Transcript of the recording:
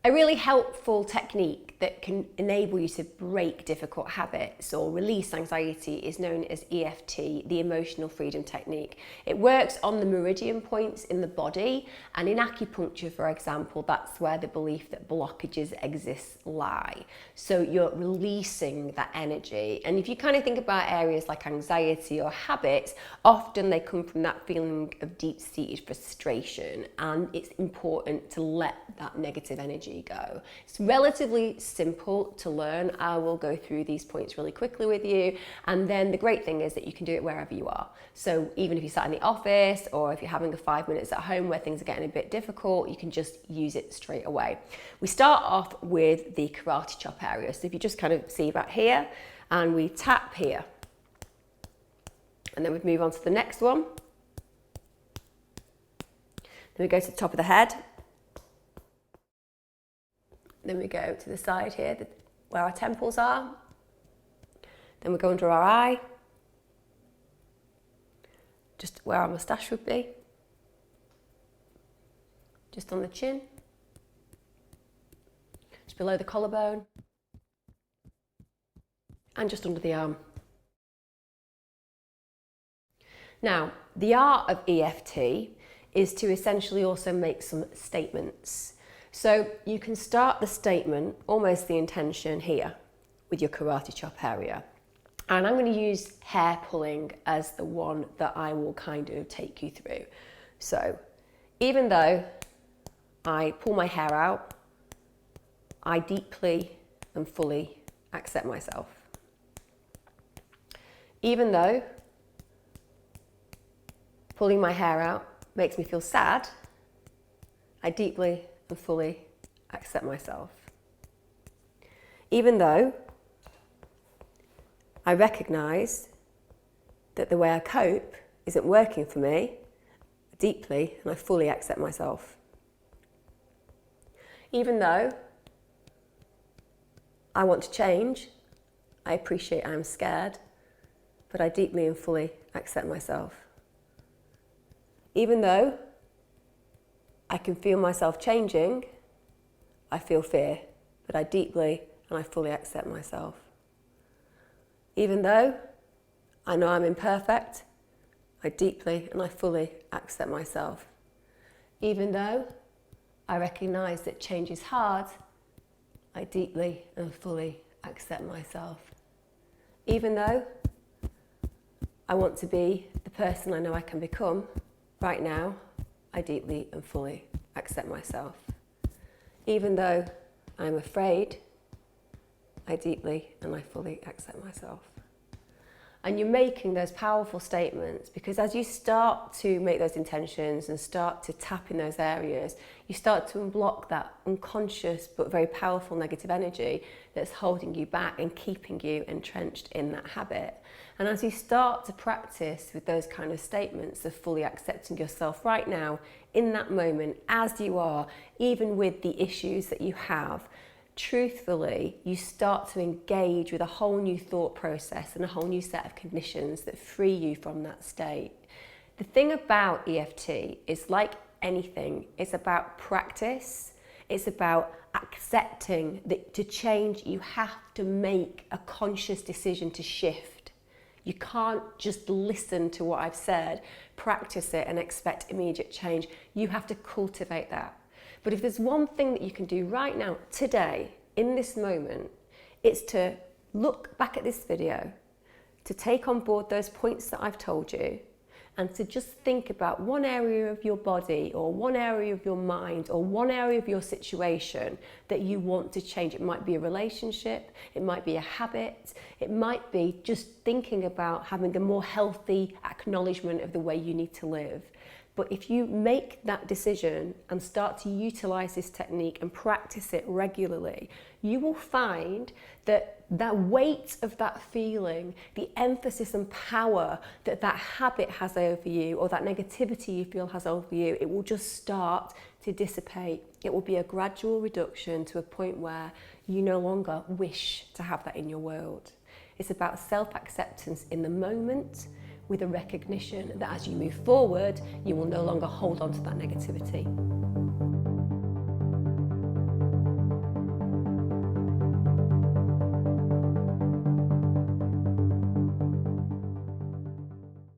A really helpful technique that can enable you to break difficult habits or release anxiety is known as EFT, the emotional freedom technique. It works on the meridian points in the body, and in acupuncture, for example, that's where the belief that blockages exist lie. So you're releasing that energy. And if you kind of think about areas like anxiety or habits, often they come from that feeling of deep-seated frustration, and it's important to let that negative energy go. It's relatively simple to learn. I will go through these points really quickly with you, and then the great thing is that you can do it wherever you are. So even if you sat in the office, or if you're having 5 minutes at home where things are getting a bit difficult, you can just use it straight away. We start off with the karate chop area. So if you just kind of see about here, and we tap here, and then we move on to the next one. Then we go to the top of the head. Then we go to the side here, where our temples are. Then we go under our eye, just where our moustache would be. Just on the chin. Just below the collarbone. And just under the arm. Now, the art of EFT is to essentially also make some statements. So you can start the statement, almost the intention here, with your karate chop area. And I'm going to use hair pulling as the one that I will kind of take you through. So even though I pull my hair out, I deeply and fully accept myself. Even though pulling my hair out makes me feel sad, I deeply and fully accept myself. Even though I recognise that the way I cope isn't working for me, deeply and I fully accept myself. Even though I want to change, I appreciate I'm scared, but I deeply and fully accept myself. Even though I can feel myself changing, I feel fear, but I deeply and I fully accept myself. Even though I know I'm imperfect, I deeply and I fully accept myself. Even though I recognise that change is hard, I deeply and fully accept myself. Even though I want to be the person I know I can become, right now, I deeply and fully accept myself. Even though I'm afraid, I deeply and I fully accept myself. And you're making those powerful statements because as you start to make those intentions and start to tap in those areas, you start to unblock that unconscious but very powerful negative energy that's holding you back and keeping you entrenched in that habit. And as you start to practice with those kind of statements of fully accepting yourself right now, in that moment, as you are, even with the issues that you have, truthfully, you start to engage with a whole new thought process and a whole new set of conditions that free you from that state. The thing about EFT is, like anything, it's about practice. It's about accepting that to change, you have to make a conscious decision to shift. You can't just listen to what I've said, practice it and expect immediate change. You have to cultivate that. But if there's one thing that you can do right now, today, in this moment, it's to look back at this video, to take on board those points that I've told you, and to just think about one area of your body or one area of your mind or one area of your situation that you want to change. It might be a relationship, it might be a habit, it might be just thinking about having a more healthy acknowledgement of the way you need to live. But if you make that decision and start to utilize this technique and practice it regularly, you will find that that weight of that feeling, the emphasis and power that that habit has over you or that negativity you feel has over you, it will just start to dissipate. It will be a gradual reduction to a point where you no longer wish to have that in your world. It's about self-acceptance in the moment, with a recognition that as you move forward, you will no longer hold on to that negativity.